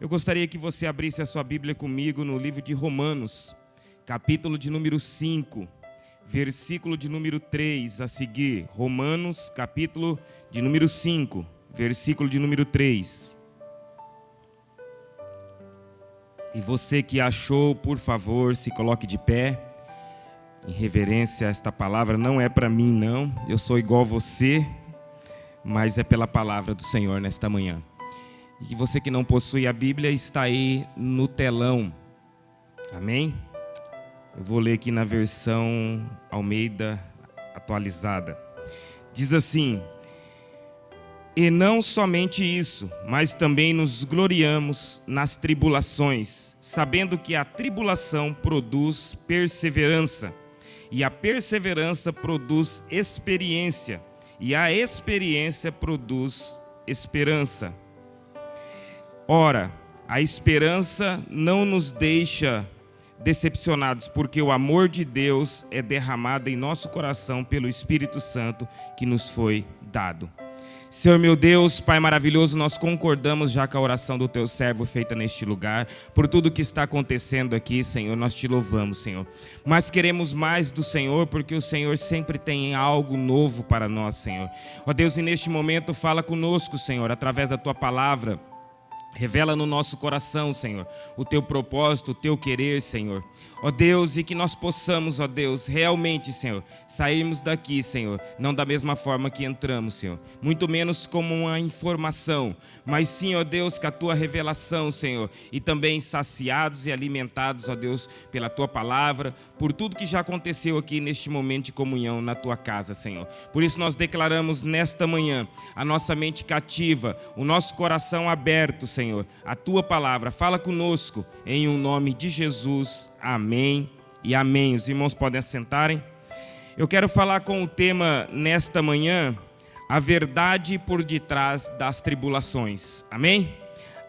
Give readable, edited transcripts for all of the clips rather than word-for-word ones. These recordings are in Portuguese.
Eu gostaria que você abrisse a sua Bíblia comigo no livro de Romanos, capítulo de número 5, versículo de número 3 a seguir. Romanos, capítulo de número 5, versículo de número 3. E você que achou, por favor, se coloque de pé, em reverência a esta palavra. Não é para mim, não, eu sou igual a você, mas é pela palavra do Senhor nesta manhã. E que você que não possui a Bíblia, está aí no telão, amém? Eu vou ler aqui na versão Almeida atualizada. Diz assim: e não somente isso, mas também nos gloriamos nas tribulações, sabendo que a tribulação produz perseverança, e a perseverança produz experiência, e a experiência produz esperança. Ora, a esperança não nos deixa decepcionados, porque o amor de Deus é derramado em nosso coração pelo Espírito Santo que nos foi dado. Senhor meu Deus, Pai maravilhoso, nós concordamos já com a oração do Teu servo feita neste lugar, por tudo que está acontecendo aqui, Senhor, nós Te louvamos, Senhor. Mas queremos mais do Senhor, porque o Senhor sempre tem algo novo para nós, Senhor. Ó Deus, e neste momento fala conosco, Senhor, através da Tua palavra. Revela no nosso coração, Senhor, o Teu propósito, o Teu querer, Senhor. Ó Deus, e que nós possamos, ó Deus, realmente, Senhor, sairmos daqui, Senhor, não da mesma forma que entramos, Senhor. Muito menos como uma informação, mas sim, ó Deus, com a Tua revelação, Senhor. E também saciados e alimentados, ó Deus, pela Tua palavra, por tudo que já aconteceu aqui neste momento de comunhão na Tua casa, Senhor. Por isso nós declaramos nesta manhã a nossa mente cativa, o nosso coração aberto, Senhor, a Tua palavra. Fala conosco, em o nome de Jesus. Amém e amém. Os irmãos podem assentarem. Eu quero falar com o tema nesta manhã, a verdade por detrás das tribulações. Amém?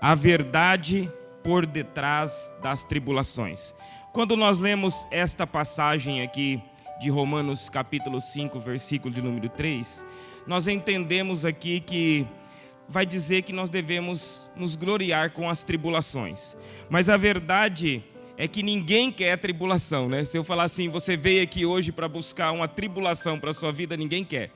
A verdade por detrás das tribulações. Quando nós lemos esta passagem aqui de Romanos capítulo 5, versículo de número 3, nós entendemos aqui que vai dizer que nós devemos nos gloriar com as tribulações. Mas a verdade é que ninguém quer tribulação, né? Se eu falar assim, você veio aqui hoje para buscar uma tribulação para a sua vida, ninguém quer.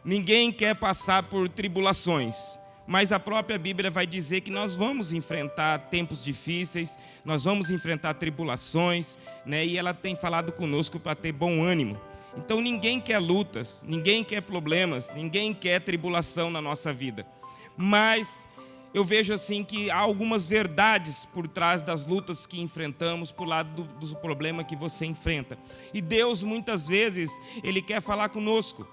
Ninguém quer passar por tribulações. Mas a própria Bíblia vai dizer que nós vamos enfrentar tempos difíceis, nós vamos enfrentar tribulações, né? E ela tem falado conosco para ter bom ânimo. Então ninguém quer lutas, ninguém quer problemas, ninguém quer tribulação na nossa vida. Mas eu vejo assim que há algumas verdades por trás das lutas que enfrentamos, por lado do problema que você enfrenta. E Deus muitas vezes, Ele quer falar conosco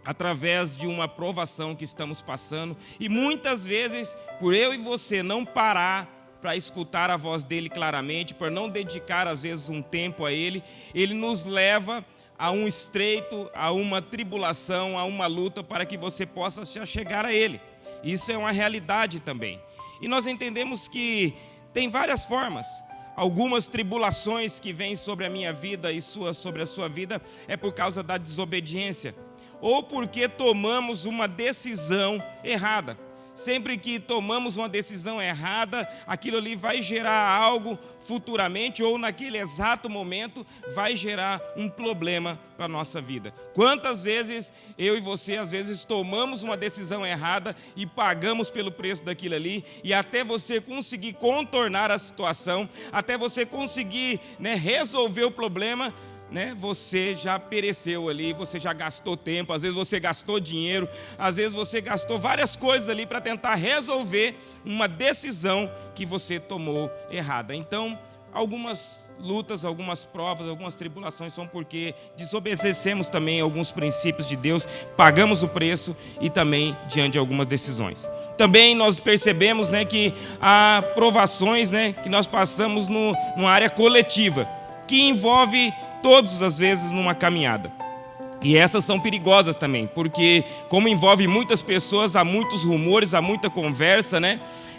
através de uma provação que estamos passando. E muitas vezes, por eu e você não parar para escutar a voz dEle claramente, por não dedicar às vezes um tempo a Ele, Ele nos leva a um estreito, a uma tribulação, a uma luta para que você possa se chegar a Ele. Isso é uma realidade também. E nós entendemos que tem várias formas. Algumas tribulações que vêm sobre a minha vida e sobre a sua vida é por causa da desobediência. Ou porque tomamos uma decisão errada. Sempre que tomamos uma decisão errada, aquilo ali vai gerar algo futuramente ou naquele exato momento vai gerar um problema para a nossa vida. Quantas vezes eu e você, às vezes, tomamos uma decisão errada e pagamos pelo preço daquilo ali, e até você conseguir contornar a situação, até você conseguir, resolver o problema, você já pereceu ali, você já gastou tempo, às vezes você gastou dinheiro, às vezes você gastou várias coisas ali para tentar resolver uma decisão que você tomou errada. Então, algumas lutas, algumas provas, algumas tribulações são porque desobedecemos também alguns princípios de Deus, pagamos o preço e também diante de algumas decisões. Também nós percebemos que há provações que nós passamos numa área coletiva, que envolve todas as vezes numa caminhada. E essas são perigosas também, porque como envolve muitas pessoas, há muitos rumores, há muita conversa,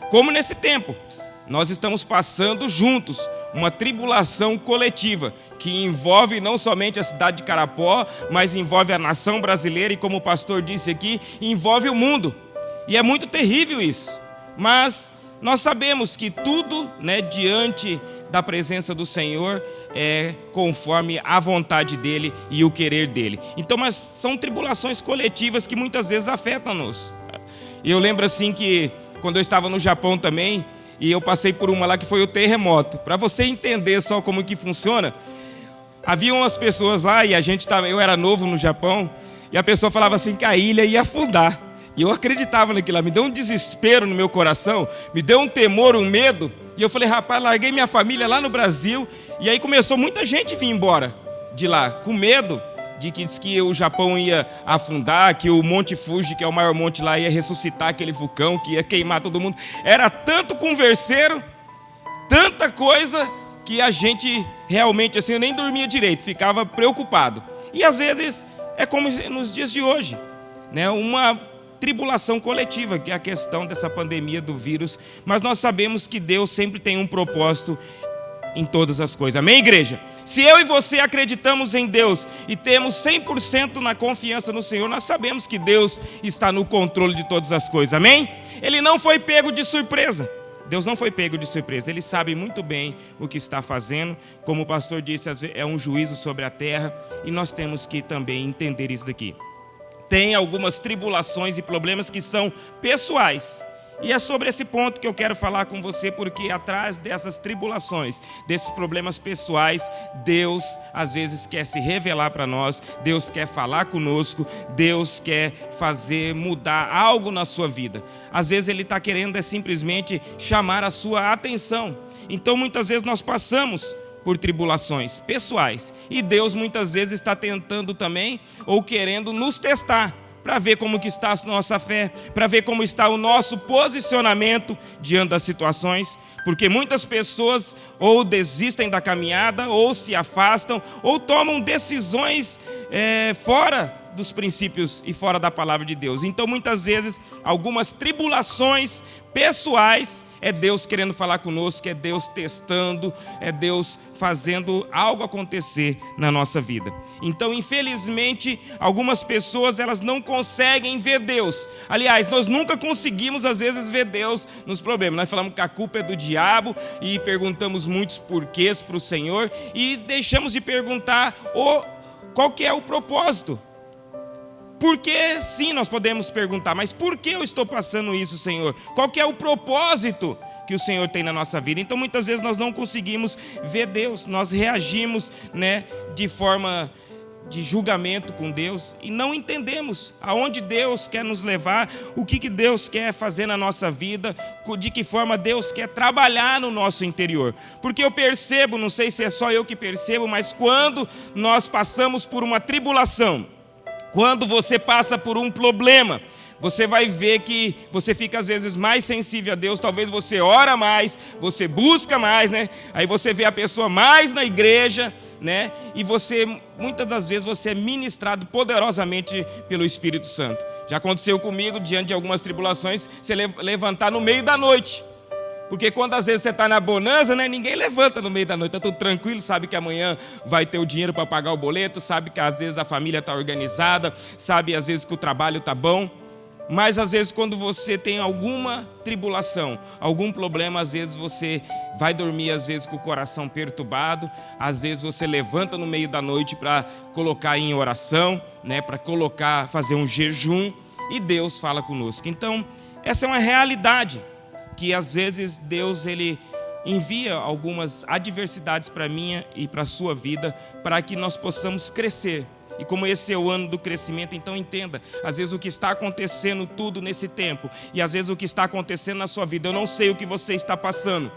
Como nesse tempo, nós estamos passando juntos uma tribulação coletiva, que envolve não somente a cidade de Carapó, mas envolve a nação brasileira e, como o pastor disse aqui, envolve o mundo. E é muito terrível isso. Mas nós sabemos que tudo, né, diante da presença do Senhor é conforme a vontade dele e o querer dele. Então, mas são tribulações coletivas que muitas vezes afetam-nos. E eu lembro assim que quando eu estava no Japão também, e eu passei por uma lá que foi o terremoto. Para você entender só como que funciona, havia umas pessoas lá e eu era novo no Japão, e a pessoa falava assim que a ilha ia afundar. E eu acreditava naquilo lá, me deu um desespero no meu coração, me deu um temor, um medo. E eu falei, rapaz, larguei minha família lá no Brasil. E aí começou muita gente a vir embora de lá, com medo de que o Japão ia afundar, que o Monte Fuji, que é o maior monte lá, ia ressuscitar aquele vulcão, que ia queimar todo mundo. Era tanto converseiro, tanta coisa, que a gente realmente, assim, eu nem dormia direito, ficava preocupado. E às vezes é como nos dias de hoje, né? Uma tribulação coletiva, que é a questão dessa pandemia do vírus, mas nós sabemos que Deus sempre tem um propósito em todas as coisas. Amém, igreja? Se eu e você acreditamos em Deus e temos 100% na confiança no Senhor, nós sabemos que Deus está no controle de todas as coisas. Amém? Ele não foi pego de surpresa. Deus não foi pego de surpresa. Ele sabe muito bem o que está fazendo. Como o pastor disse, é um juízo sobre a terra, e nós temos que também entender isso daqui. Tem algumas tribulações e problemas que são pessoais. E é sobre esse ponto que eu quero falar com você, porque atrás dessas tribulações, desses problemas pessoais, Deus às vezes quer se revelar para nós, Deus quer falar conosco, Deus quer fazer mudar algo na sua vida. Às vezes Ele está querendo simplesmente chamar a sua atenção. Então muitas vezes nós passamos por tribulações pessoais, e Deus muitas vezes está tentando também, ou querendo nos testar, para ver como que está a nossa fé, para ver como está o nosso posicionamento diante das situações, porque muitas pessoas ou desistem da caminhada, ou se afastam, ou tomam decisões fora dos princípios e fora da palavra de Deus. Então muitas vezes algumas tribulações pessoais é Deus querendo falar conosco, é Deus testando, é Deus fazendo algo acontecer na nossa vida. Então, infelizmente, algumas pessoas elas não conseguem ver Deus. Aliás, nós nunca conseguimos às vezes ver Deus nos problemas. Nós falamos que a culpa é do diabo e perguntamos muitos porquês para o Senhor e deixamos de perguntar qual que é o propósito. Porque sim, nós podemos perguntar, mas por que eu estou passando isso, Senhor? Qual que é o propósito que o Senhor tem na nossa vida? Então muitas vezes nós não conseguimos ver Deus, nós reagimos, né, de forma de julgamento com Deus e não entendemos aonde Deus quer nos levar, o que Deus quer fazer na nossa vida, de que forma Deus quer trabalhar no nosso interior. Porque eu percebo, não sei se é só eu que percebo, mas quando nós passamos por uma tribulação, quando você passa por um problema, você vai ver que você fica às vezes mais sensível a Deus, talvez você ora mais, você busca mais, né? Aí você vê a pessoa mais na igreja, né? E muitas das vezes você é ministrado poderosamente pelo Espírito Santo. Já aconteceu comigo, diante de algumas tribulações, você levantar no meio da noite. Porque quando às vezes você está na bonança, né, ninguém levanta no meio da noite, está tudo tranquilo, sabe que amanhã vai ter o dinheiro para pagar o boleto, sabe que às vezes a família está organizada, sabe às vezes que o trabalho está bom. Mas às vezes quando você tem alguma tribulação, algum problema, às vezes você vai dormir às vezes com o coração perturbado, às vezes você levanta no meio da noite para colocar em oração, né, para fazer um jejum, e Deus fala conosco. Então essa é uma realidade, que às vezes Deus ele envia algumas adversidades para a minha e para a sua vida, para que nós possamos crescer. E como esse é o ano do crescimento, então entenda, às vezes o que está acontecendo tudo nesse tempo, e às vezes o que está acontecendo na sua vida, eu não sei o que você está passando.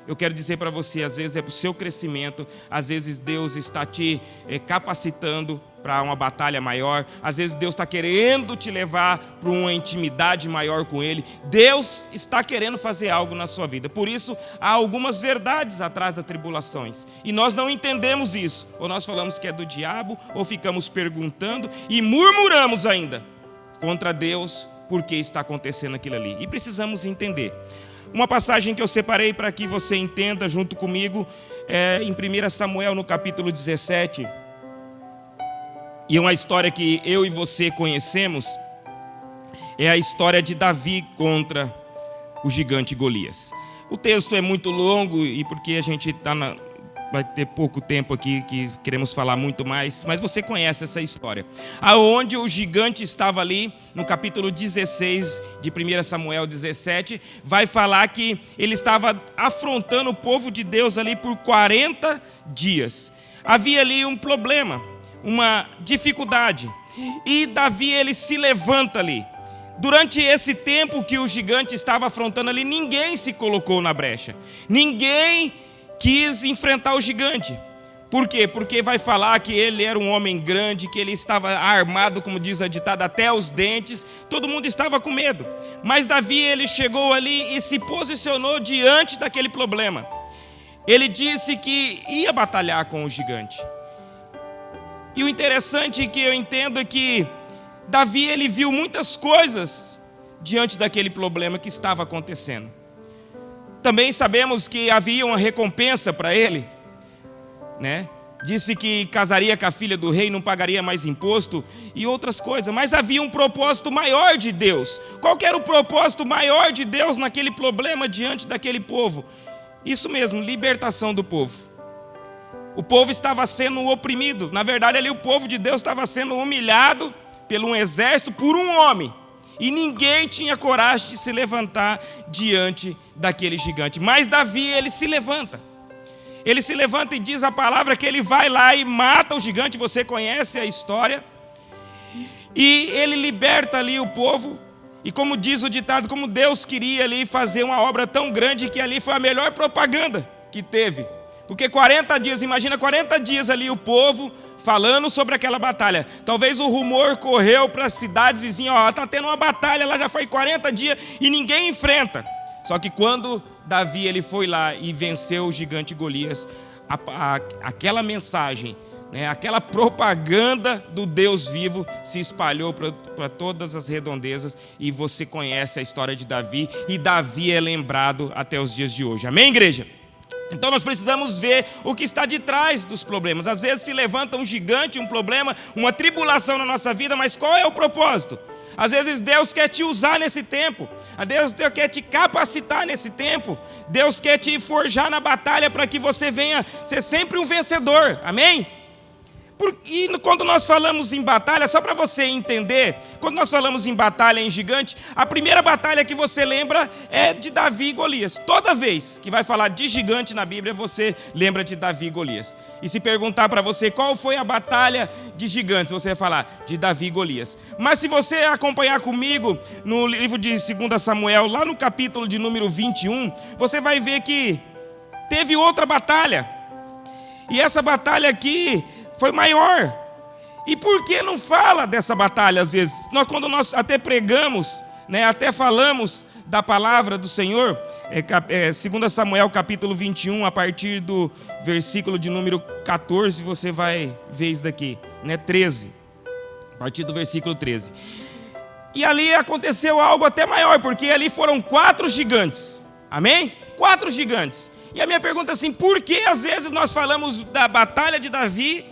Eu quero dizer para você, às vezes é para o seu crescimento, às vezes Deus está te capacitando para uma batalha maior, às vezes Deus está querendo te levar para uma intimidade maior com Ele. Deus está querendo fazer algo na sua vida. Por isso, há algumas verdades atrás das tribulações. E nós não entendemos isso. Ou nós falamos que é do diabo, ou ficamos perguntando e murmuramos ainda contra Deus porque está acontecendo aquilo ali. E precisamos entender. Uma passagem que eu separei para que você entenda junto comigo é em 1 Samuel, no capítulo 17. E é uma história que eu e você conhecemos. É a história de Davi contra o gigante Golias. O texto é muito longo e porque a gente vai ter pouco tempo aqui, que queremos falar muito mais, mas você conhece essa história. Aonde o gigante estava ali, no capítulo 16 de 1 Samuel 17, vai falar que ele estava afrontando o povo de Deus ali por 40 dias. Havia ali um problema, uma dificuldade, e Davi ele se levanta ali. Durante esse tempo que o gigante estava afrontando ali, ninguém se colocou na brecha, ninguém quis enfrentar o gigante. Por quê? Porque vai falar que ele era um homem grande, que ele estava armado, como diz a ditada, até os dentes. Todo mundo estava com medo. Mas Davi, ele chegou ali e se posicionou diante daquele problema. Ele disse que ia batalhar com o gigante. E o interessante que eu entendo é que Davi, ele viu muitas coisas diante daquele problema que estava acontecendo. Também sabemos que havia uma recompensa para ele, né? Disse que casaria com a filha do rei, não pagaria mais imposto e outras coisas. Mas havia um propósito maior de Deus. Qual que era o propósito maior de Deus naquele problema diante daquele povo? Isso mesmo, libertação do povo. O povo estava sendo oprimido. Na verdade, ali o povo de Deus estava sendo humilhado pelo um exército, por um homem. E ninguém tinha coragem de se levantar diante daquele gigante. Mas Davi, ele se levanta. Ele se levanta e diz a palavra que ele vai lá e mata o gigante. Você conhece a história. E ele liberta ali o povo. E como diz o ditado, como Deus queria ali fazer uma obra tão grande, que ali foi a melhor propaganda que teve. Porque 40 dias, imagina 40 dias ali o povo falando sobre aquela batalha. Talvez o rumor correu para as cidades vizinhas, ó, está tendo uma batalha, lá já foi 40 dias e ninguém enfrenta. Só que quando Davi ele foi lá e venceu o gigante Golias, aquela mensagem, né, aquela propaganda do Deus vivo se espalhou para todas as redondezas, e você conhece a história de Davi, e Davi é lembrado até os dias de hoje. Amém, igreja? Então nós precisamos ver o que está de trás dos problemas. Às vezes se levanta um gigante, um problema, uma tribulação na nossa vida, mas qual é o propósito? Às vezes Deus quer te usar nesse tempo, Deus quer te capacitar nesse tempo, Deus quer te forjar na batalha para que você venha ser sempre um vencedor, amém? E quando nós falamos em batalha, só para você entender, quando nós falamos em batalha em gigante, a primeira batalha que você lembra é de Davi e Golias. Toda vez que vai falar de gigante na Bíblia, você lembra de Davi e Golias. E se perguntar para você qual foi a batalha de gigantes, você vai falar de Davi e Golias. Mas se você acompanhar comigo no livro de 2 Samuel, lá no capítulo de número 21, você vai ver que teve outra batalha. E essa batalha aqui foi maior. E por que não fala dessa batalha às vezes? Quando nós até pregamos, né, até falamos da palavra do Senhor, 2 Samuel capítulo 21, a partir do versículo de número 14, você vai ver isso daqui, né, 13, a partir do versículo 13. E ali aconteceu algo até maior, porque ali foram 4 gigantes, amém? 4 gigantes. E a minha pergunta é assim, por que às vezes nós falamos da batalha de Davi,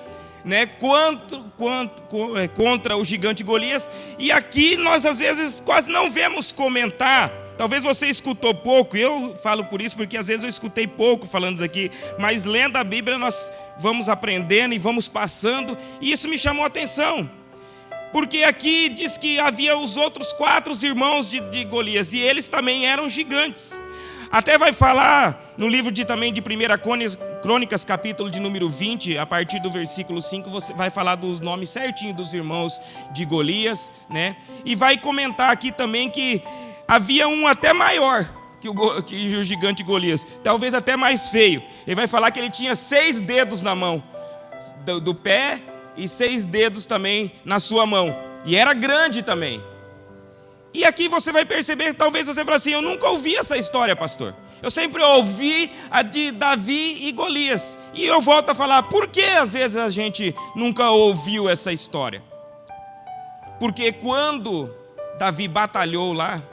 né, contra o gigante Golias, e aqui nós às vezes quase não vemos comentar? Talvez você escutou pouco, eu falo por isso porque às vezes eu escutei pouco falando isso aqui, mas lendo a Bíblia nós vamos aprendendo e vamos passando, e isso me chamou a atenção, porque aqui diz que havia os outros 4 irmãos de Golias, e eles também eram gigantes. Até vai falar no livro também de 1 Crônicas, capítulo de número 20, a partir do versículo 5, você vai falar dos nomes certinho dos irmãos de Golias, né? E vai comentar aqui também que havia um até maior que o gigante Golias, talvez até mais feio. Ele vai falar que ele tinha 6 dedos na mão, do pé, e 6 dedos também na sua mão. E era grande também. E aqui você vai perceber, talvez você fale assim, eu nunca ouvi essa história, pastor. Eu sempre ouvi a de Davi e Golias. E eu volto a falar, por que às vezes a gente nunca ouviu essa história? Porque quando Davi batalhou lá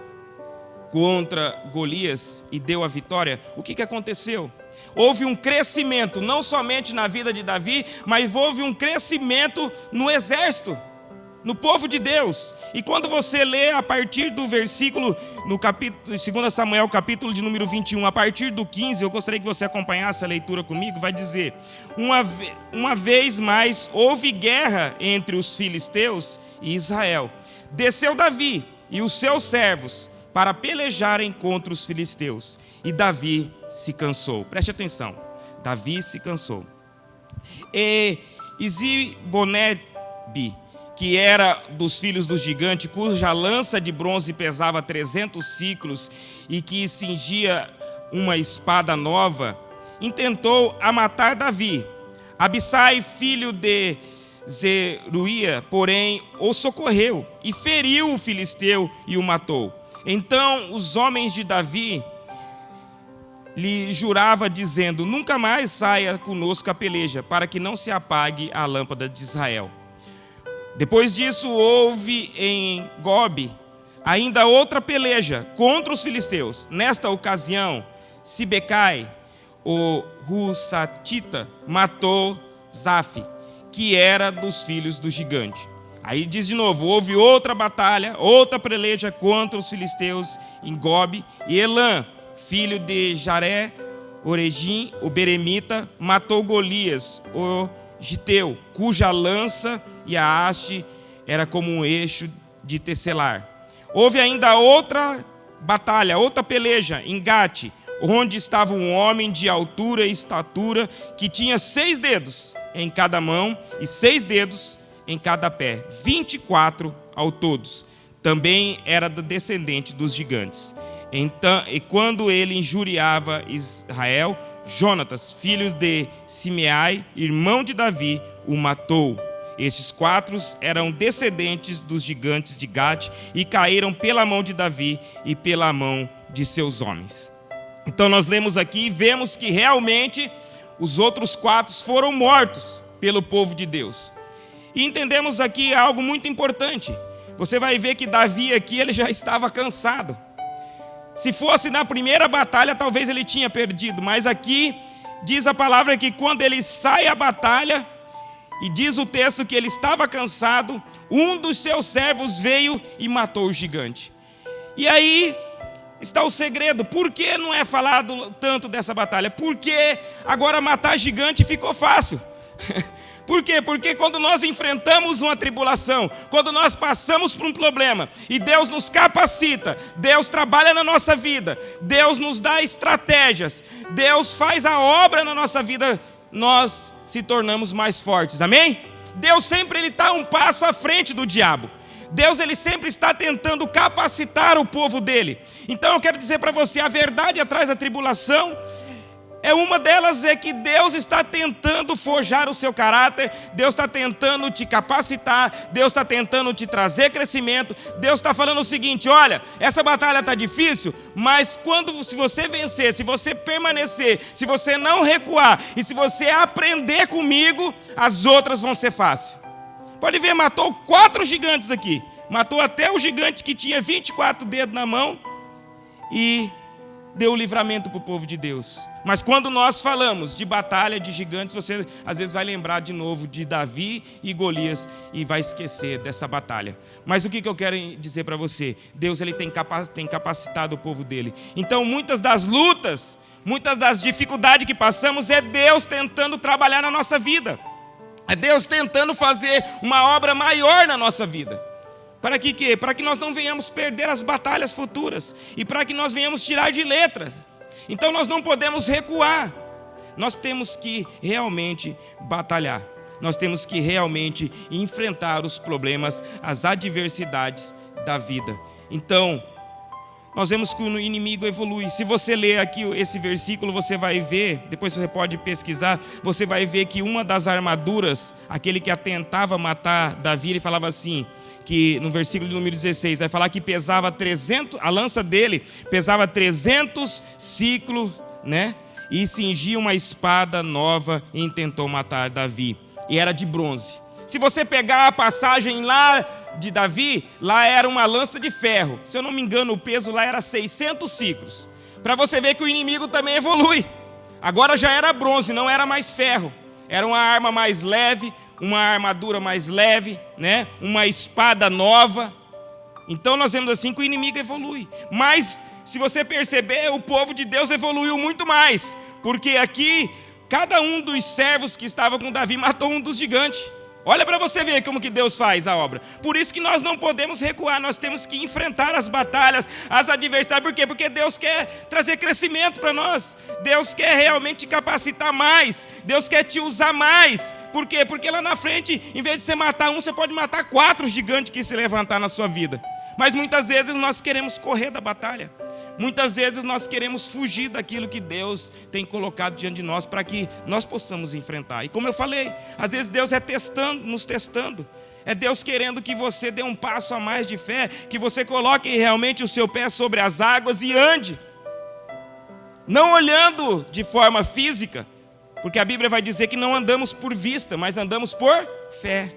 contra Golias e deu a vitória, o que aconteceu? Houve um crescimento, não somente na vida de Davi, mas houve um crescimento no exército. no povo de Deus. E quando você lê a partir do versículo, no capítulo, 2 Samuel, capítulo de número 21, a partir do 15, eu gostaria que você acompanhasse a leitura comigo, vai dizer: uma vez mais houve guerra entre os filisteus e Israel. Desceu Davi e os seus servos para pelejarem contra os filisteus. E Davi se cansou. Preste atenção. Davi se cansou. E Isibonebe, que era dos filhos do gigante, cuja lança de bronze pesava 300 ciclos e que cingia uma espada nova, intentou a matar Davi. Abissai, filho de Zeruia, porém, o socorreu e feriu o filisteu e o matou. Então os homens de Davi lhe jurava dizendo: nunca mais saia conosco a peleja, para que não se apague a lâmpada de Israel. Depois disso houve em Gobe ainda outra peleja contra os filisteus. Nesta ocasião, Sibecai, o Husatita, matou Zaf, que era dos filhos do gigante. Aí diz de novo: houve outra batalha, outra peleja contra os filisteus em Gobe, e Elã, filho de Jaré, Oregim, o beremita, matou Golias, o giteu, cuja lança e a haste era como um eixo de tecelar. Houve ainda outra batalha, outra peleja em Gate, onde estava um homem de altura e estatura, que tinha 6 dedos em cada mão e 6 dedos em cada pé, 24 ao todos. Também era descendente dos gigantes. Então, e quando ele injuriava Israel, Jonatas, filho de Simeai, irmão de Davi, o matou. Estes 4 eram descendentes dos gigantes de Gate e caíram pela mão de Davi e pela mão de seus homens. Então nós lemos aqui e vemos que realmente os outros 4 foram mortos pelo povo de Deus. E entendemos aqui algo muito importante. Você vai ver que Davi aqui, ele já estava cansado. Se fosse na primeira batalha, talvez ele tinha perdido, mas aqui diz a palavra que quando ele sai à batalha, e diz o texto que ele estava cansado, um dos seus servos veio e matou o gigante. E aí está o segredo. Por que não é falado tanto dessa batalha? Porque agora matar gigante ficou fácil. Por quê? Porque quando nós enfrentamos uma tribulação, quando nós passamos por um problema, e Deus nos capacita, Deus trabalha na nossa vida, Deus nos dá estratégias, Deus faz a obra na nossa vida, nós se tornamos mais fortes, amém? Deus sempre está um passo à frente do diabo. Deus ele sempre está tentando capacitar o povo dele. Então eu quero dizer para você, a verdade atrás da tribulação, uma delas é que Deus está tentando forjar o seu caráter, Deus está tentando te capacitar, Deus está tentando te trazer crescimento. Deus está falando o seguinte: olha, essa batalha está difícil, mas se você vencer, se você permanecer, se você não recuar e se você aprender comigo, as outras vão ser fáceis. Pode ver, matou 4 gigantes aqui, matou até o gigante que tinha 24 dedos na mão e deu o livramento para o povo de Deus. Mas quando nós falamos de batalha de gigantes, você às vezes vai lembrar de novo de Davi e Golias e vai esquecer dessa batalha. Mas o que eu quero dizer para você? Deus ele tem capacitado o povo dele. Então muitas das lutas, muitas das dificuldades que passamos é Deus tentando trabalhar na nossa vida. É Deus tentando fazer uma obra maior na nossa vida. Para que quê? Para que nós não venhamos perder as batalhas futuras. E para que nós venhamos tirar de letra. Então nós não podemos recuar. Nós temos que realmente batalhar. Nós temos que realmente enfrentar os problemas, as adversidades da vida. Então, nós vemos que o inimigo evolui. Se você ler aqui esse versículo, você vai ver, depois você pode pesquisar, você vai ver que uma das armaduras, aquele que tentava matar Davi, ele falava assim, que no versículo de número 16, vai falar que pesava 300, a lança dele pesava 300 ciclos, né? E cingia uma espada nova e intentou matar Davi. E era de bronze. Se você pegar a passagem lá de Davi, lá era uma lança de ferro. Se eu não me engano, o peso lá era 600 ciclos. Para você ver que o inimigo também evolui. Agora já era bronze, não era mais ferro. Era uma arma mais leve, uma armadura mais leve, né? Uma espada nova. Então nós vemos assim que o inimigo evolui. Mas se você perceber, o povo de Deus evoluiu muito mais. Porque aqui, cada um dos servos que estava com Davi matou um dos gigantes. Olha para você ver como que Deus faz a obra. Por isso que nós não podemos recuar, nós temos que enfrentar as batalhas, as adversidades. Por quê? Porque Deus quer trazer crescimento para nós. Deus quer realmente te capacitar mais. Deus quer te usar mais. Por quê? Porque lá na frente, em vez de você matar um, você pode matar 4 gigantes que se levantar na sua vida. Mas muitas vezes nós queremos correr da batalha. Muitas vezes nós queremos fugir daquilo que Deus tem colocado diante de nós para que nós possamos enfrentar. E como eu falei, às vezes Deus é nos testando. É Deus querendo que você dê um passo a mais de fé, que você coloque realmente o seu pé sobre as águas e ande. Não olhando de forma física, porque a Bíblia vai dizer que não andamos por vista, mas andamos por fé.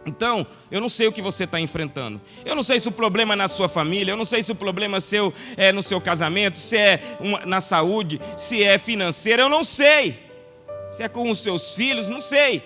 Então, eu não sei o que você está enfrentando. Eu não sei se o problema é na sua família, eu não sei se o problema seu é no seu casamento, se é na saúde, se é financeiro, eu não sei. Se é com os seus filhos, não sei.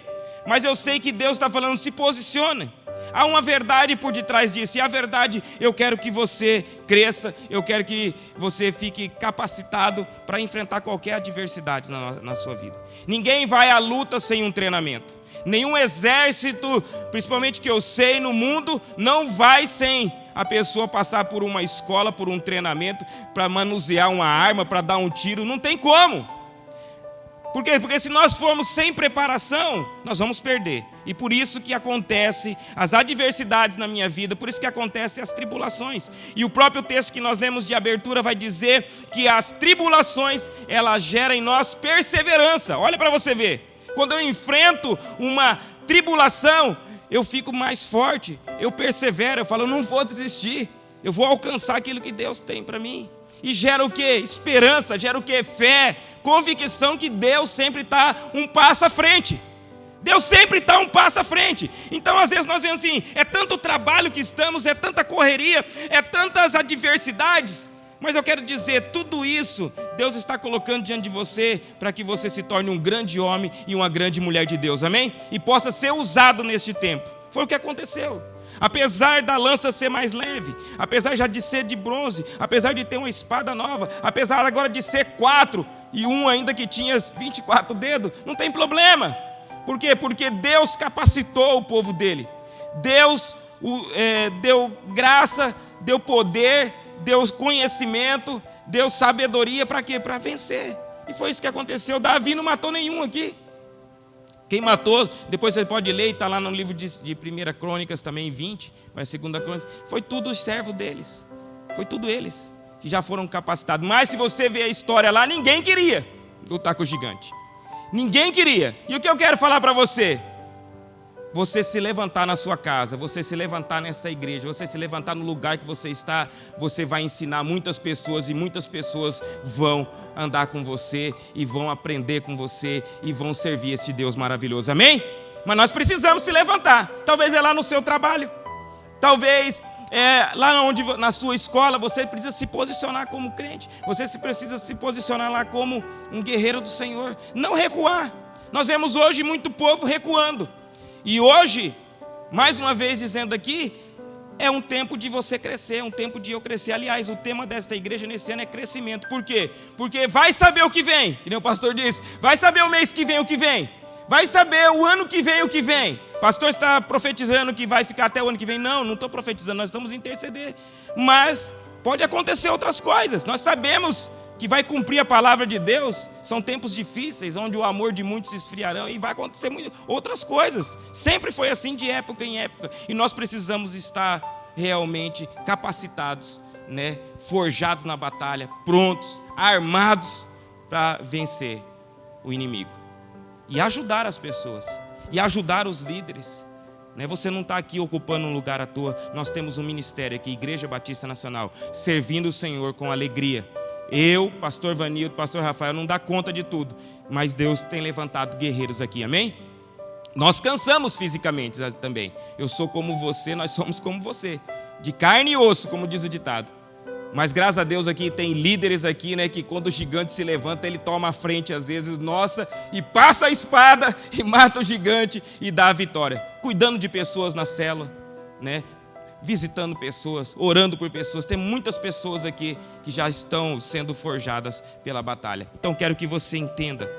Mas eu sei que Deus está falando, se posicione. Há uma verdade por detrás disso, e a verdade, eu quero que você cresça, eu quero que você fique capacitado para enfrentar qualquer adversidade na sua vida. Ninguém vai à luta sem um treinamento. Nenhum exército, principalmente que eu sei no mundo, não vai sem a pessoa passar por uma escola, por um treinamento, para manusear uma arma, para dar um tiro. Não tem como. Por quê? Porque se nós formos sem preparação, nós vamos perder. E por isso que acontecem as adversidades na minha vida, por isso que acontecem as tribulações. E o próprio texto que nós lemos de abertura vai dizer que as tribulações, elas geram em nós perseverança. Olha para você ver. Quando eu enfrento uma tribulação, eu fico mais forte, eu persevero, eu falo, eu não vou desistir, eu vou alcançar aquilo que Deus tem para mim. E gera o quê? Esperança, gera o quê? Fé, convicção que Deus sempre está um passo à frente. Deus sempre está um passo à frente. Então às vezes nós vemos assim, é tanto trabalho que estamos, é tanta correria, é tantas adversidades. Mas eu quero dizer, tudo isso Deus está colocando diante de você para que você se torne um grande homem e uma grande mulher de Deus, amém? E possa ser usado neste tempo. Foi o que aconteceu. Apesar da lança ser mais leve, apesar já de ser de bronze, apesar de ter uma espada nova, apesar agora de ser 4 e um ainda que tinha 24 dedos, não tem problema. Por quê? Porque Deus capacitou o povo dele. Deus deu graça, deu poder, deu conhecimento, deu sabedoria para quê? Para vencer. E foi isso que aconteceu. Davi não matou nenhum aqui. Quem matou, depois você pode ler, está lá no livro de 1 Crônicas também, 20, mas 2 Crônicas, foi tudo os servos deles. Foi tudo eles que já foram capacitados. Mas se você ver a história lá, ninguém queria lutar com o gigante. Ninguém queria. E o que eu quero falar para você? Você se levantar na sua casa, você se levantar nessa igreja, você se levantar no lugar que você está, você vai ensinar muitas pessoas e muitas pessoas vão andar com você e vão aprender com você e vão servir esse Deus maravilhoso, amém? Mas nós precisamos se levantar, talvez é lá no seu trabalho, talvez lá onde, na sua escola, você precisa se posicionar como crente, você precisa se posicionar lá como um guerreiro do Senhor, não recuar. Nós vemos hoje muito povo recuando. E hoje, mais uma vez dizendo aqui, é um tempo de você crescer, um tempo de eu crescer. Aliás, o tema desta igreja nesse ano é crescimento. Por quê? Porque vai saber o que vem, que nem o pastor disse, vai saber o mês que vem o que vem, vai saber o ano que vem o que vem. O pastor está profetizando que vai ficar até o ano que vem. Não estou profetizando, nós estamos interceder. Mas pode acontecer outras coisas, nós sabemos que vai cumprir a palavra de Deus. São tempos difíceis, onde o amor de muitos se esfriarão e vai acontecer outras coisas. Sempre foi assim de época em época. E nós precisamos estar realmente capacitados, né? Forjados na batalha, prontos, armados para vencer o inimigo. E ajudar as pessoas, e ajudar os líderes. Você não está aqui ocupando um lugar à toa. Nós temos um ministério aqui, Igreja Batista Nacional, servindo o Senhor com alegria. Eu, pastor Vanildo, pastor Rafael, não dá conta de tudo, mas Deus tem levantado guerreiros aqui, amém? Nós cansamos fisicamente também. Eu sou como você, nós somos como você, de carne e osso, como diz o ditado. Mas graças a Deus aqui tem líderes aqui, né, que quando o gigante se levanta, ele toma a frente às vezes, nossa, e passa a espada e mata o gigante e dá a vitória. Cuidando de pessoas na célula, né, visitando pessoas, orando por pessoas. Tem muitas pessoas aqui que já estão sendo forjadas pela batalha. Então quero que você entenda,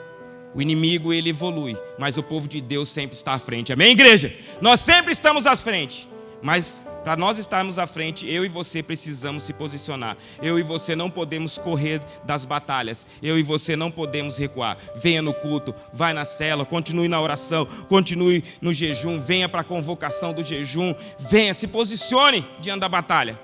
o inimigo ele evolui, mas o povo de Deus sempre está à frente. Amém, igreja? Nós sempre estamos à frente. Mas para nós estarmos à frente, eu e você precisamos se posicionar. Eu e você não podemos correr das batalhas. Eu e você não podemos recuar. Venha no culto, vai na célula, continue na oração, continue no jejum, venha para a convocação do jejum, venha, se posicione diante da batalha.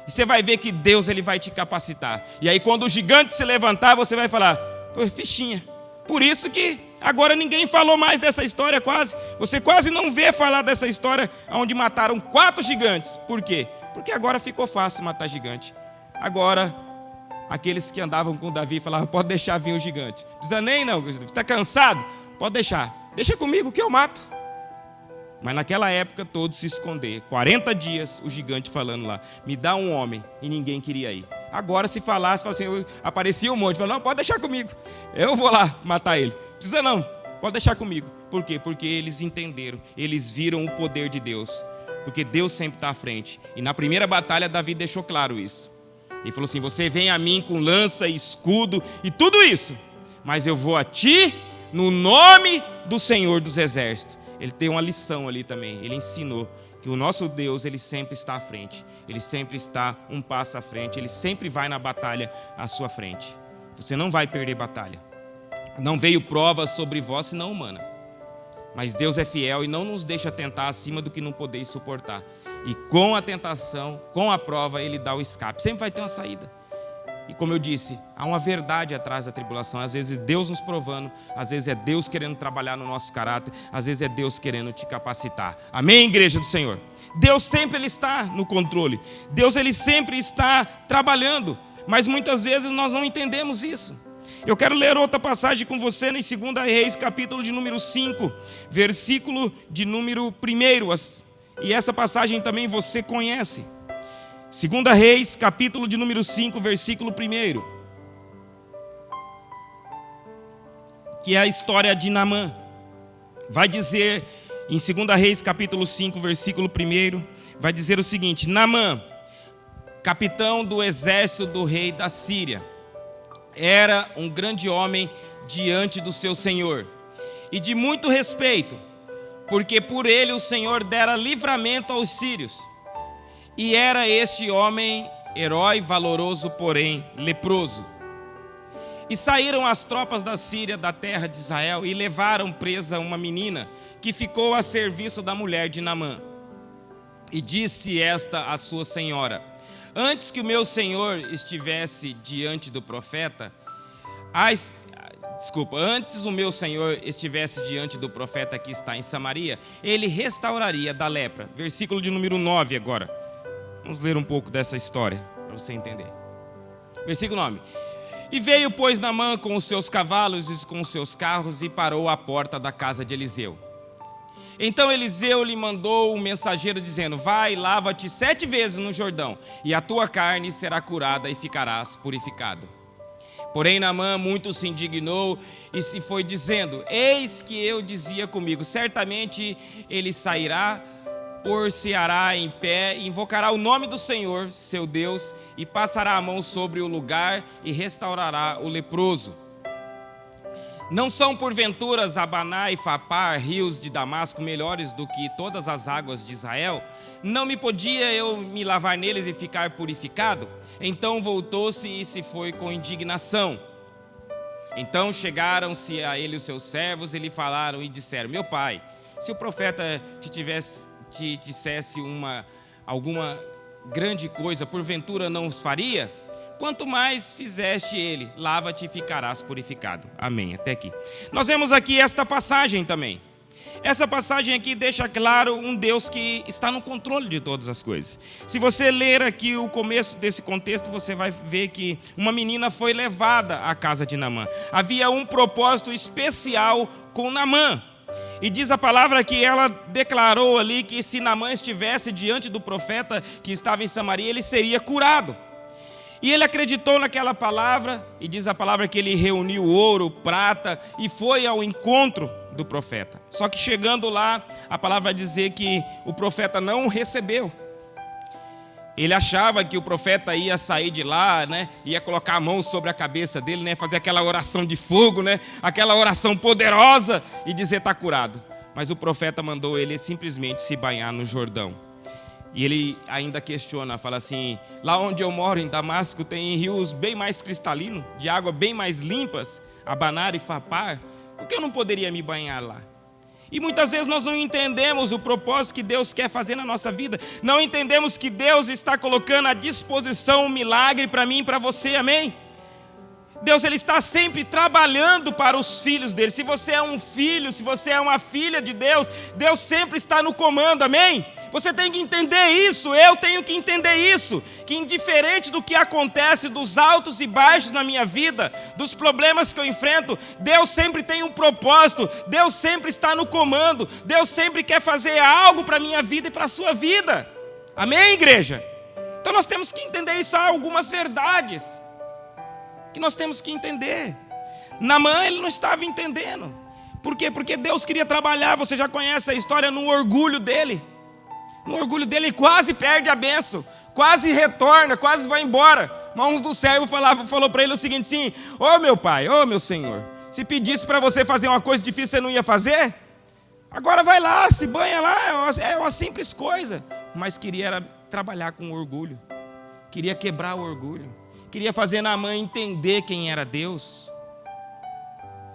E você vai ver que Deus ele vai te capacitar. E aí quando o gigante se levantar, você vai falar, pô, fichinha. Por isso que agora ninguém falou mais dessa história quase. Você quase não vê falar dessa história onde mataram 4 gigantes. Por quê? Porque agora ficou fácil matar gigante. Agora, aqueles que andavam com Davi falavam, pode deixar vir o gigante. Não precisa nem não, está cansado? Pode deixar. Deixa comigo que eu mato. Mas naquela época todos se esconderam. 40 dias o gigante falando lá, me dá um homem, e ninguém queria ir. Agora se falasse, assim, aparecia um monte, falava, não, pode deixar comigo, eu vou lá matar ele. Não precisa não, pode deixar comigo. Por quê? Porque eles entenderam, eles viram o poder de Deus. Porque Deus sempre está à frente. E na primeira batalha Davi deixou claro isso. Ele falou assim, você vem a mim com lança e escudo e tudo isso, mas eu vou a ti no nome do Senhor dos Exércitos. Ele tem uma lição ali também, ele ensinou que o nosso Deus, ele sempre está à frente, ele sempre está um passo à frente, ele sempre vai na batalha à sua frente. Você não vai perder batalha. Não veio prova sobre vós, senão humana. Mas Deus é fiel e não nos deixa tentar acima do que não podeis suportar. E com a tentação, com a prova, ele dá o escape. Sempre vai ter uma saída. E como eu disse, há uma verdade atrás da tribulação. Às vezes Deus nos provando, às vezes é Deus querendo trabalhar no nosso caráter, às vezes é Deus querendo te capacitar. Amém, igreja do Senhor? Deus sempre ele está no controle. Deus ele sempre está trabalhando. Mas muitas vezes nós não entendemos isso. Eu quero ler outra passagem com você em 2 Reis, capítulo de número 5, versículo de número 1. E essa passagem também você conhece. 2 Reis, capítulo de número 5, versículo 1. Que é a história de Naamã. Vai dizer, em 2 Reis, capítulo 5, versículo 1, vai dizer o seguinte: Naamã, capitão do exército do rei da Síria, era um grande homem diante do seu senhor, e de muito respeito, porque por ele o Senhor dera livramento aos sírios. E era este homem herói, valoroso, porém leproso. E saíram as tropas da Síria da terra de Israel e levaram presa uma menina que ficou a serviço da mulher de Naamã. E disse esta à sua senhora: antes que o meu senhor estivesse diante do profeta, antes o meu senhor estivesse diante do profeta que está em Samaria, ele restauraria da lepra. Versículo de número 9 agora. Vamos ler um pouco dessa história, para você entender. Versículo 9. E veio, pois, Naamã com os seus cavalos e com os seus carros e parou à porta da casa de Eliseu. Então Eliseu lhe mandou um mensageiro dizendo: vai, lava-te 7 vezes no Jordão, e a tua carne será curada e ficarás purificado. Porém Naamã muito se indignou e se foi dizendo: eis que eu dizia comigo, certamente ele sairá, por-se-ará em pé, invocará o nome do Senhor, seu Deus, e passará a mão sobre o lugar e restaurará o leproso. Não são porventura Abaná e Fapar, rios de Damasco, melhores do que todas as águas de Israel? Não me podia eu me lavar neles e ficar purificado? Então voltou-se e se foi com indignação. Então chegaram-se a ele os seus servos e lhe falaram e disseram: meu pai, se o profeta te dissesse alguma grande coisa, porventura não os faria? Quanto mais fizeste ele, lava-te e ficarás purificado. Amém, até aqui. Nós vemos aqui esta passagem também. Essa passagem aqui deixa claro um Deus que está no controle de todas as coisas. Se você ler aqui o começo desse contexto, você vai ver que uma menina foi levada à casa de Naamã. Havia um propósito especial com Naamã. E diz a palavra que ela declarou ali que se Naamã estivesse diante do profeta que estava em Samaria, ele seria curado. E ele acreditou naquela palavra, e diz a palavra que ele reuniu ouro, prata, e foi ao encontro do profeta. Só que chegando lá, a palavra vai dizer que o profeta não o recebeu. Ele achava que o profeta ia sair de lá, né, ia colocar a mão sobre a cabeça dele, né, fazer aquela oração de fogo, né, aquela oração poderosa e dizer está curado. Mas o profeta mandou ele simplesmente se banhar no Jordão. E ele ainda questiona, fala assim, lá onde eu moro, em Damasco, tem rios bem mais cristalinos, de água bem mais limpas, Abanar e Fapar, por que eu não poderia me banhar lá? E muitas vezes nós não entendemos o propósito que Deus quer fazer na nossa vida, não entendemos que Deus está colocando à disposição um milagre para mim e para você, amém? Deus, ele está sempre trabalhando para os filhos dele. Se você é um filho, se você é uma filha de Deus, Deus sempre está no comando, amém? Você tem que entender isso, eu tenho que entender isso, que indiferente do que acontece, dos altos e baixos na minha vida, dos problemas que eu enfrento, Deus sempre tem um propósito, Deus sempre está no comando, Deus sempre quer fazer algo para a minha vida e para a sua vida, amém, igreja? Então nós temos que entender isso, há algumas verdades que nós temos que entender. Naamã, ele não estava entendendo. Por quê? Porque Deus queria trabalhar, você já conhece a história, no orgulho dele. No orgulho dele, ele quase perde a bênção, quase retorna, quase vai embora. Mas um dos servos falou para ele o seguinte, sim, ô meu pai, ô meu senhor, se pedisse para você fazer uma coisa difícil, você não ia fazer? Agora vai lá, se banha lá, é uma simples coisa. Mas queria trabalhar com orgulho, queria quebrar o orgulho, queria fazer Naamã entender quem era Deus.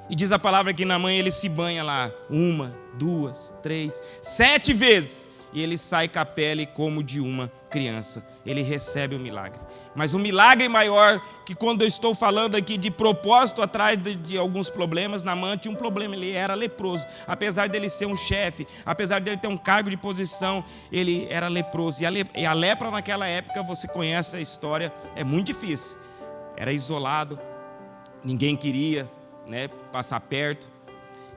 E diz a palavra que Naamã, ele se banha lá 1, 2, 3, 7 vezes. E ele sai com a pele como de uma criança. Ele recebe o milagre. Mas o milagre maior, que quando eu estou falando aqui de propósito atrás de alguns problemas, Naamã tinha um problema, ele era leproso. Apesar dele ser um chefe, apesar dele ter um cargo de posição, ele era leproso. E a lepra naquela época, você conhece a história, é muito difícil. Era isolado, ninguém queria, né, passar perto.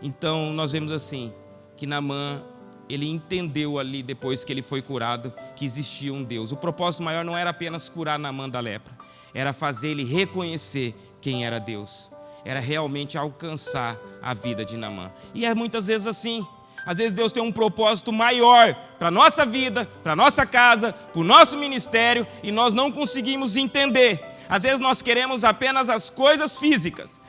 Então nós vemos assim, que Naamã, ele entendeu ali, depois que ele foi curado, que existia um Deus. O propósito maior não era apenas curar Naamã da lepra, era fazer ele reconhecer quem era Deus, era realmente alcançar a vida de Naamã. E é muitas vezes assim, às vezes Deus tem um propósito maior para a nossa vida, para a nossa casa, para o nosso ministério, e nós não conseguimos entender. Às vezes nós queremos apenas as coisas físicas,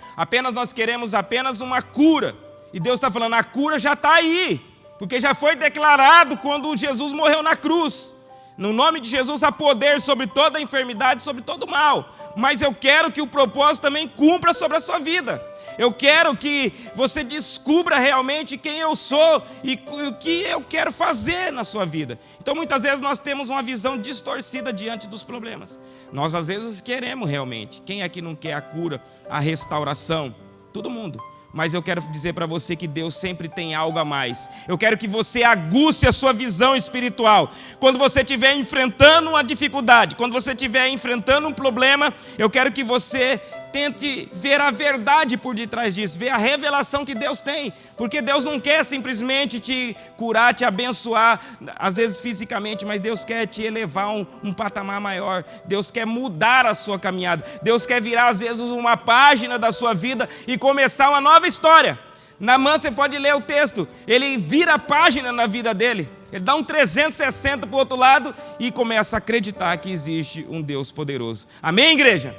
nós queremos apenas uma cura, e Deus está falando, a cura já está aí, porque já foi declarado quando Jesus morreu na cruz. No nome de Jesus há poder sobre toda a enfermidade, sobre todo o mal. Mas eu quero que o propósito também cumpra sobre a sua vida. Eu quero que você descubra realmente quem eu sou e o que eu quero fazer na sua vida. Então muitas vezes nós temos uma visão distorcida diante dos problemas. Nós às vezes queremos realmente. Quem aqui não quer a cura, a restauração? Todo mundo. Mas eu quero dizer para você que Deus sempre tem algo a mais. Eu quero que você aguce a sua visão espiritual. Quando você estiver enfrentando uma dificuldade, quando você estiver enfrentando um problema, eu quero que você tente ver a verdade por detrás disso, ver a revelação que Deus tem, porque Deus não quer simplesmente te curar, te abençoar, às vezes fisicamente, mas Deus quer te elevar um patamar maior. Deus quer mudar a sua caminhada, Deus quer virar às vezes uma página da sua vida e começar uma nova história. Naamã, você pode ler o texto, ele vira a página na vida dele, ele dá um 360 para o outro lado e começa a acreditar que existe um Deus poderoso. Amém, igreja?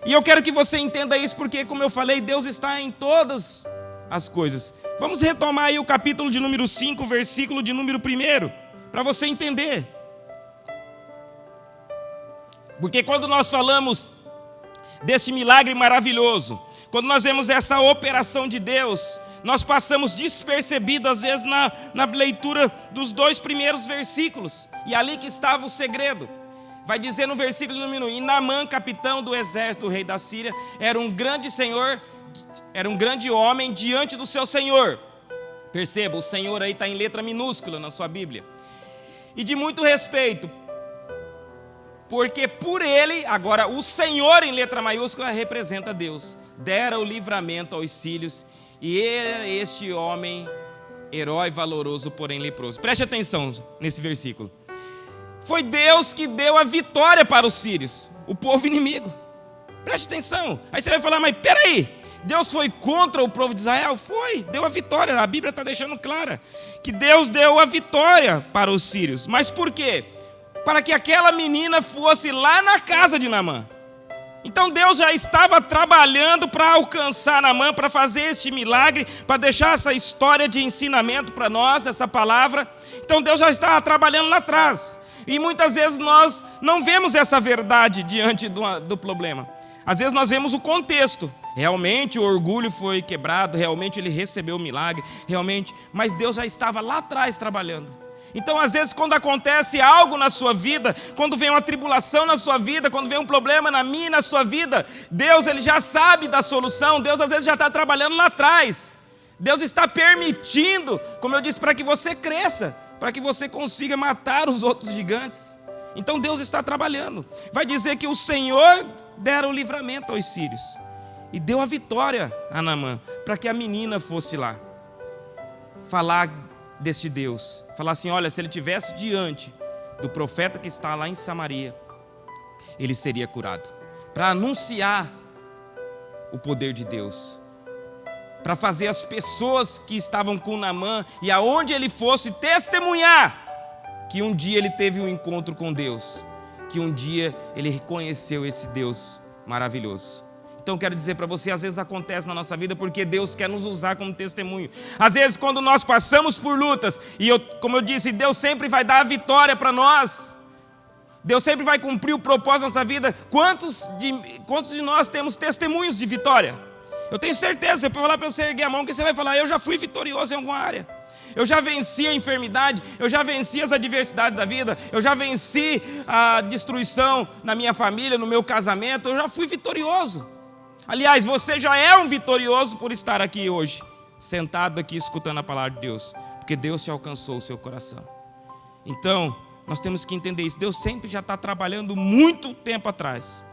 E eu quero que você entenda isso, porque, como eu falei, Deus está em todas as coisas. Vamos retomar aí o capítulo de número 5, versículo de número 1, para você entender. Porque quando nós falamos desse milagre maravilhoso, quando nós vemos essa operação de Deus, nós passamos despercebido, às vezes, na leitura dos 2 primeiros versículos. E ali que estava o segredo. Vai dizer no versículo número 1, e Naamã, capitão do exército do rei da Síria, era um grande homem diante do seu senhor. Perceba, o senhor aí está em letra minúscula na sua Bíblia. E de muito respeito, porque por ele, agora o senhor em letra maiúscula representa Deus. Dera o livramento aos sírios, e era este homem, herói valoroso, porém leproso. Preste atenção nesse versículo. Foi Deus que deu a vitória para os sírios, o povo inimigo. Preste atenção. Aí você vai falar, mas peraí, Deus foi contra o povo de Israel? Foi, deu a vitória. A Bíblia está deixando clara que Deus deu a vitória para os sírios. Mas por quê? Para que aquela menina fosse lá na casa de Naamã. Então Deus já estava trabalhando para alcançar Naamã, para fazer este milagre, para deixar essa história de ensinamento para nós, essa palavra. Então Deus já estava trabalhando lá atrás. E muitas vezes nós não vemos essa verdade diante do problema. Às vezes nós vemos o contexto. Realmente o orgulho foi quebrado, realmente ele recebeu o milagre, realmente. Mas Deus já estava lá atrás trabalhando. Então às vezes quando acontece algo na sua vida, quando vem uma tribulação na sua vida, quando vem um problema na minha e na sua vida, Deus ele já sabe da solução, Deus às vezes já está trabalhando lá atrás. Deus está permitindo, como eu disse, para que você cresça, para que você consiga matar os outros gigantes. Então Deus está trabalhando. Vai dizer que o Senhor dera o livramento aos sírios e deu a vitória a Naamã, para que a menina fosse lá falar deste Deus, falar assim, olha, se ele estivesse diante do profeta que está lá em Samaria, ele seria curado, para anunciar o poder de Deus, para fazer as pessoas que estavam com Naamã e aonde ele fosse testemunhar que um dia ele teve um encontro com Deus, que um dia ele reconheceu esse Deus maravilhoso. Então quero dizer para você, às vezes acontece na nossa vida porque Deus quer nos usar como testemunho. Às vezes quando nós passamos por lutas, e como eu disse, Deus sempre vai dar a vitória para nós. Deus sempre vai cumprir o propósito da nossa vida. Quantos de nós temos testemunhos de vitória? Eu tenho certeza, eu vou falar para você erguer a mão, que você vai falar, eu já fui vitorioso em alguma área. Eu já venci a enfermidade, eu já venci as adversidades da vida, eu já venci a destruição na minha família, no meu casamento, eu já fui vitorioso. Aliás, você já é um vitorioso por estar aqui hoje, sentado aqui escutando a palavra de Deus, porque Deus te alcançou o seu coração. Então, nós temos que entender isso. Deus sempre já está trabalhando muito tempo atrás.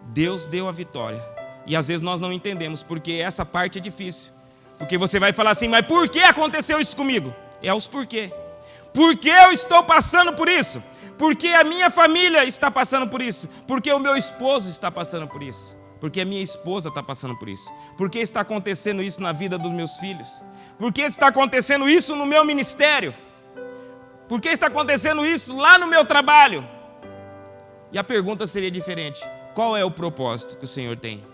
Deus deu a vitória. E às vezes nós não entendemos, porque essa parte é difícil. Porque você vai falar assim, mas por que aconteceu isso comigo? É os porquê. Por que eu estou passando por isso? Por que a minha família está passando por isso? Por que o meu esposo está passando por isso? Porque a minha esposa está passando por isso. Por que está acontecendo isso na vida dos meus filhos? Por que está acontecendo isso no meu ministério? Por que está acontecendo isso lá no meu trabalho? E a pergunta seria diferente. Qual é o propósito que o Senhor tem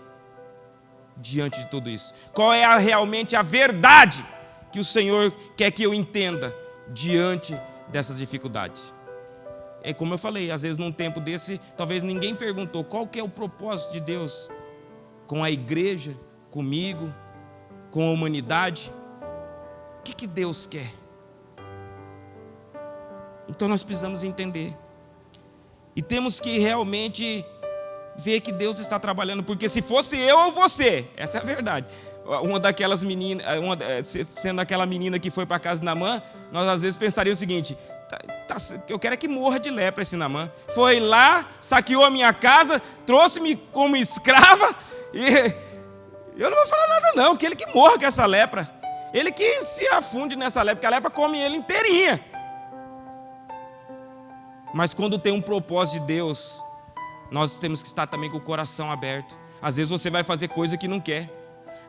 diante de tudo isso? Qual é realmente a verdade que o Senhor quer que eu entenda diante dessas dificuldades? É como eu falei, às vezes num tempo desse, talvez ninguém perguntou qual que é o propósito de Deus com a igreja, comigo, com a humanidade. O que Deus quer? Então nós precisamos entender. E temos que realmente ver que Deus está trabalhando, porque se fosse eu ou você, essa é a verdade. Uma daquelas meninas, sendo aquela menina que foi para a casa de Naamã, nós às vezes pensaríamos o seguinte, eu quero é que morra de lepra esse Naamã. Foi lá, saqueou a minha casa, trouxe-me como escrava, e eu não vou falar nada não, que ele que morra com essa lepra. Ele que se afunde nessa lepra, porque a lepra come ele inteirinha. Mas quando tem um propósito de Deus, nós temos que estar também com o coração aberto. Às vezes você vai fazer coisa que não quer.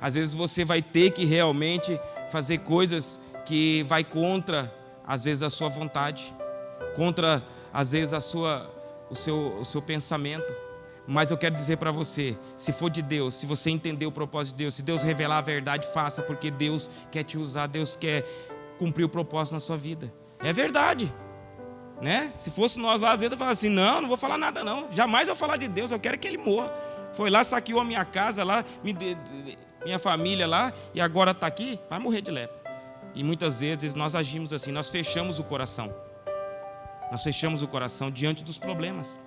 Às vezes você vai ter que realmente fazer coisas que vai contra, às vezes, a sua vontade. Contra, às vezes, o seu pensamento. Mas eu quero dizer para você, se for de Deus, se você entender o propósito de Deus, se Deus revelar a verdade, faça, porque Deus quer te usar, Deus quer cumprir o propósito na sua vida. É verdade. Né? Se fosse nós lá, às vezes eu falava assim, não vou falar nada não, jamais eu vou falar de Deus, eu quero que ele morra. Foi lá, saqueou a minha casa lá, minha família lá, e agora está aqui, vai morrer de lepra. E muitas vezes nós agimos assim, nós fechamos o coração. Nós fechamos o coração diante dos problemas.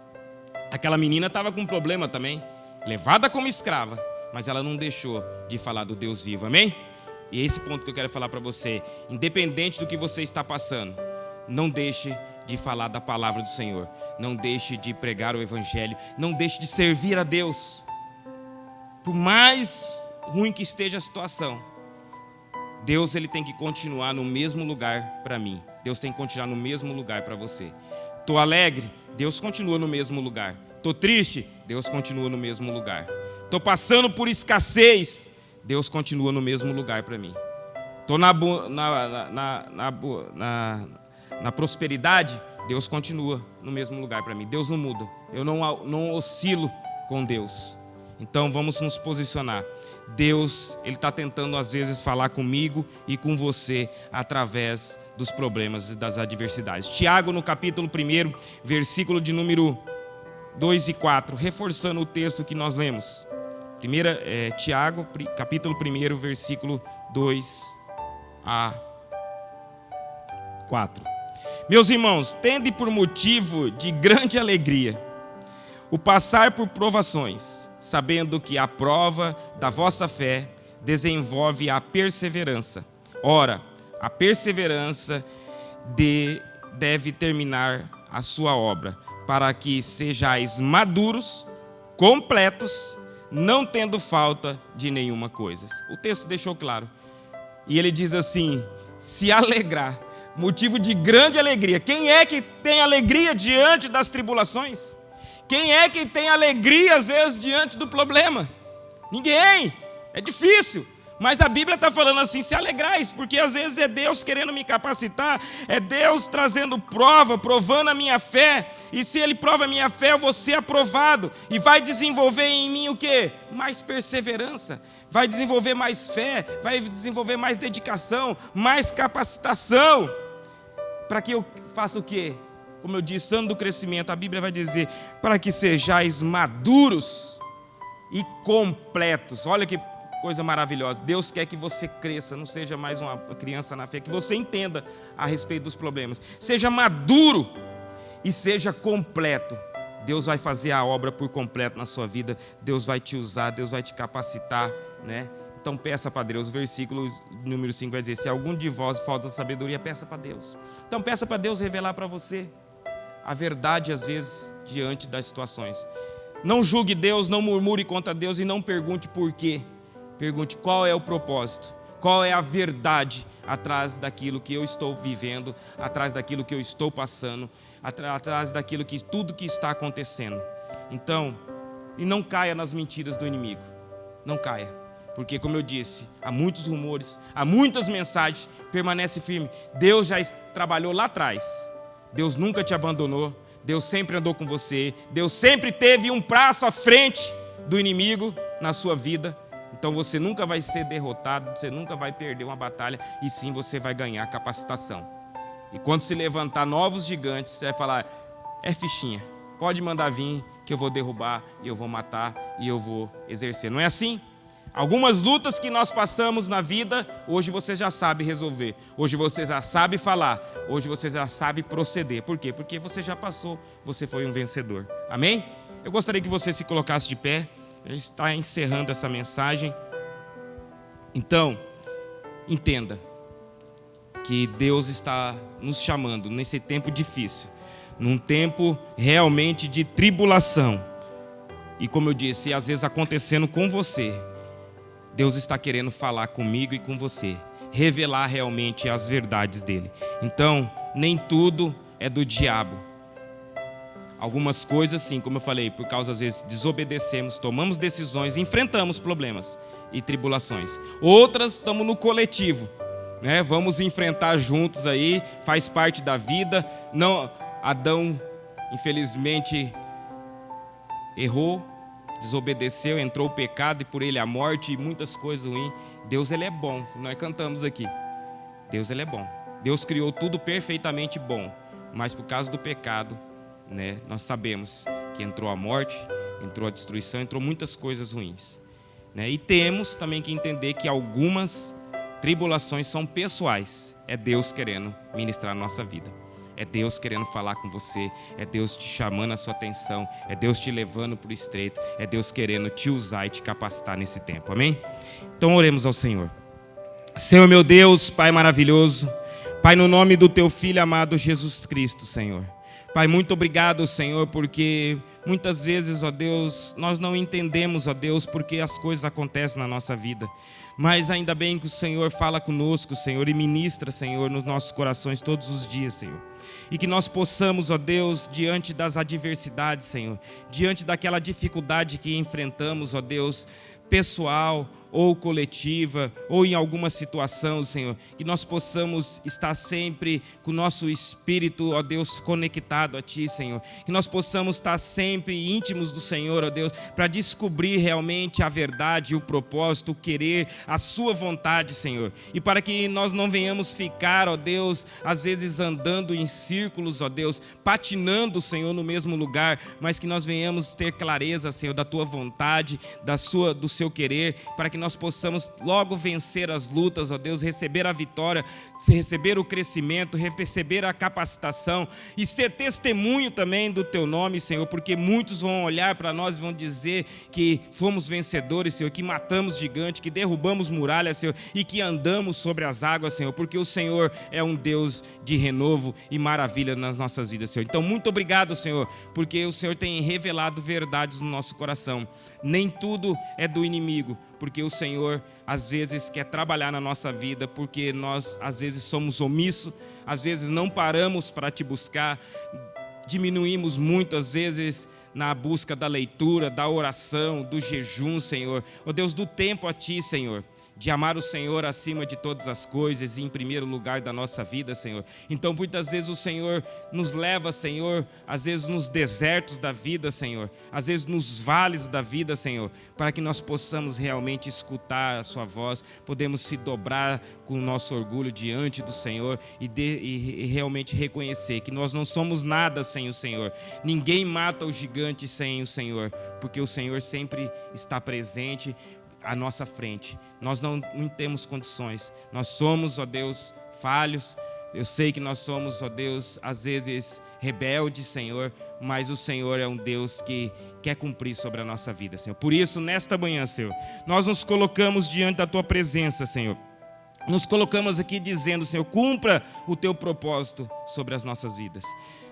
Aquela menina estava com um problema também, levada como escrava, mas ela não deixou de falar do Deus vivo, amém? E é esse ponto que eu quero falar para você, independente do que você está passando, não deixe de falar da palavra do Senhor, não deixe de pregar o evangelho, não deixe de servir a Deus. Por mais ruim que esteja a situação, Deus ele tem que continuar no mesmo lugar para mim, Deus tem que continuar no mesmo lugar para você. Estou alegre, Deus continua no mesmo lugar. Estou triste, Deus continua no mesmo lugar. Estou passando por escassez, Deus continua no mesmo lugar para mim. Estou na prosperidade, Deus continua no mesmo lugar para mim. Deus não muda, eu não oscilo com Deus. Então vamos nos posicionar. Deus, Ele está tentando às vezes falar comigo e com você através dos problemas e das adversidades. Tiago, no capítulo 1, versículo de número 2 e 4, reforçando o texto que nós lemos. Tiago, capítulo 1, versículo 2 a 4. Meus irmãos, tende por motivo de grande alegria o passar por provações, sabendo que a prova da vossa fé desenvolve a perseverança. Ora, a perseverança deve terminar a sua obra, para que sejais maduros, completos, não tendo falta de nenhuma coisa. O texto deixou claro. E ele diz assim: se alegrar, motivo de grande alegria. Quem é que tem alegria diante das tribulações? Quem é que tem alegria às vezes diante do problema? Ninguém. É difícil. Mas a Bíblia está falando assim: se alegrais, porque às vezes é Deus querendo me capacitar, é Deus trazendo prova, provando a minha fé, e se Ele prova a minha fé, eu vou ser aprovado, e vai desenvolver em mim o quê? Mais perseverança, vai desenvolver mais fé, vai desenvolver mais dedicação, mais capacitação, para que eu faça o quê? Como eu disse, ano do crescimento, a Bíblia vai dizer, para que sejais maduros e completos. Olha que coisa maravilhosa. Deus quer que você cresça, não seja mais uma criança na fé, que você entenda a respeito dos problemas. Seja maduro e seja completo. Deus vai fazer a obra por completo na sua vida. Deus vai te usar, Deus vai te capacitar, né? Então peça para Deus. O versículo número 5 vai dizer: se algum de vós falta sabedoria, peça para Deus. Então peça para Deus revelar para você a verdade, às vezes, diante das situações. Não julgue Deus, não murmure contra Deus e não pergunte por quê. Pergunte qual é o propósito, qual é a verdade atrás daquilo que eu estou vivendo, atrás daquilo que eu estou passando, atrás daquilo que tudo que está acontecendo. Então, e não caia nas mentiras do inimigo. Não caia. Porque, como eu disse, há muitos rumores, há muitas mensagens, permanece firme. Deus já trabalhou lá atrás. Deus nunca te abandonou. Deus sempre andou com você. Deus sempre teve um braço à frente do inimigo na sua vida. Então você nunca vai ser derrotado, você nunca vai perder uma batalha, e sim você vai ganhar capacitação. E quando se levantar novos gigantes, você vai falar: é fichinha, pode mandar vir que eu vou derrubar, e eu vou matar, e eu vou exercer. Não é assim? Algumas lutas que nós passamos na vida, hoje você já sabe resolver. Hoje você já sabe falar. Hoje você já sabe proceder. Por quê? Porque você já passou, você foi um vencedor. Amém? Eu gostaria que você se colocasse de pé. A gente está encerrando essa mensagem. Então, entenda que Deus está nos chamando nesse tempo difícil, num tempo realmente de tribulação. E como eu disse, às vezes acontecendo com você, Deus está querendo falar comigo e com você, revelar realmente as verdades dele. Então, nem tudo é do diabo. Algumas coisas sim, como eu falei, por causa às vezes desobedecemos, tomamos decisões, enfrentamos problemas e tribulações. Outras estamos no coletivo, né? Vamos enfrentar juntos aí, faz parte da vida. Não, Adão infelizmente errou, desobedeceu, entrou o pecado e por ele a morte e muitas coisas ruins. Deus, ele é bom, nós cantamos aqui. Deus, ele é bom. Deus criou tudo perfeitamente bom, mas por causa do pecado, né, nós sabemos que entrou a morte, entrou a destruição, entrou muitas coisas ruins, né? E temos também que entender que algumas tribulações são pessoais. É Deus querendo ministrar a nossa vida. É Deus querendo falar com você. É Deus te chamando a sua atenção. É Deus te levando para o estreito. É Deus querendo te usar e te capacitar nesse tempo. Amém? Então oremos ao Senhor. Senhor meu Deus, Pai maravilhoso, Pai, no nome do Teu Filho amado Jesus Cristo, Senhor. Pai, muito obrigado, Senhor, porque muitas vezes, ó Deus, nós não entendemos, ó Deus, porque as coisas acontecem na nossa vida. Mas ainda bem que o Senhor fala conosco, Senhor, e ministra, Senhor, nos nossos corações todos os dias, Senhor. E que nós possamos, ó Deus, diante das adversidades, Senhor, diante daquela dificuldade que enfrentamos, ó Deus, pessoal ou coletiva, ou em alguma situação, Senhor, que nós possamos estar sempre com o nosso espírito, ó Deus, conectado a Ti, Senhor, que nós possamos estar sempre íntimos do Senhor, ó Deus, para descobrir realmente a verdade, o propósito, o querer, a Sua vontade, Senhor, e para que nós não venhamos ficar, ó Deus, às vezes andando em círculos, ó Deus, patinando, Senhor, no mesmo lugar, mas que nós venhamos ter clareza, Senhor, da Tua vontade, do Seu querer, para que nós possamos logo vencer as lutas, ó Deus, receber a vitória, receber o crescimento, receber a capacitação e ser testemunho também do Teu nome, Senhor, porque muitos vão olhar para nós e vão dizer que fomos vencedores, Senhor, que matamos gigante, que derrubamos muralhas, Senhor, e que andamos sobre as águas, Senhor, porque o Senhor é um Deus de renovo e maravilha nas nossas vidas, Senhor. Então, muito obrigado, Senhor, porque o Senhor tem revelado verdades no nosso coração. Nem tudo é do inimigo, porque o Senhor às vezes quer trabalhar na nossa vida, porque nós às vezes somos omissos, às vezes não paramos para Te buscar, diminuímos muitas vezes na busca da leitura, da oração, do jejum, Senhor, ó Deus, do tempo a Ti, Senhor, de amar o Senhor acima de todas as coisas e em primeiro lugar da nossa vida, Senhor. Então muitas vezes o Senhor nos leva, Senhor, às vezes nos desertos da vida, Senhor, às vezes nos vales da vida, Senhor, para que nós possamos realmente escutar a Sua voz, podemos se dobrar com o nosso orgulho diante do Senhor e realmente reconhecer que nós não somos nada sem o Senhor. Ninguém mata o gigante sem o Senhor, porque o Senhor sempre está presente à nossa frente. Nós não temos condições, nós somos, ó Deus, falhos. Eu sei que nós somos, ó Deus, às vezes rebeldes, Senhor, mas o Senhor é um Deus que quer cumprir sobre a nossa vida, Senhor. Por isso, nesta manhã, Senhor, nós nos colocamos diante da Tua presença, Senhor. Nos colocamos aqui dizendo, Senhor, cumpra o Teu propósito sobre as nossas vidas.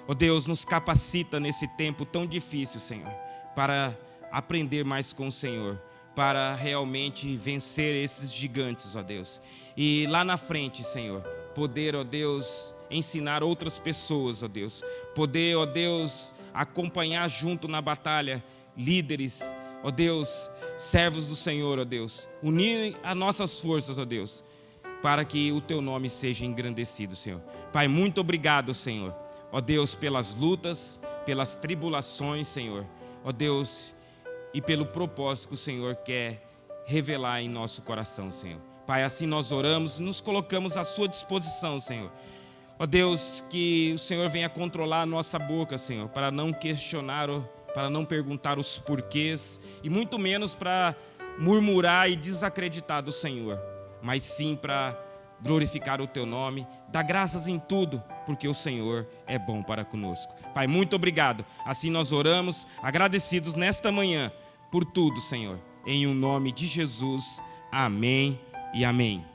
Ó Deus, nos capacita nesse tempo tão difícil, Senhor, para aprender mais com o Senhor, para realmente vencer esses gigantes, ó Deus. E lá na frente, Senhor, poder, ó Deus, ensinar outras pessoas, ó Deus. Poder, ó Deus, acompanhar junto na batalha líderes, ó Deus, servos do Senhor, ó Deus. Unir as nossas forças, ó Deus, para que o Teu nome seja engrandecido, Senhor. Pai, muito obrigado, Senhor, ó Deus, pelas lutas, pelas tribulações, Senhor, ó Deus, e pelo propósito que o Senhor quer revelar em nosso coração, Senhor. Pai, assim nós oramos e nos colocamos à Sua disposição, Senhor. Ó Deus, que o Senhor venha controlar a nossa boca, Senhor, para não questionar, para não perguntar os porquês, e muito menos para murmurar e desacreditar do Senhor, mas sim para glorificar o Teu nome, dar graças em tudo, porque o Senhor é bom para conosco. Pai, muito obrigado. Assim nós oramos, agradecidos nesta manhã por tudo, Senhor. Em o nome de Jesus, amém e amém.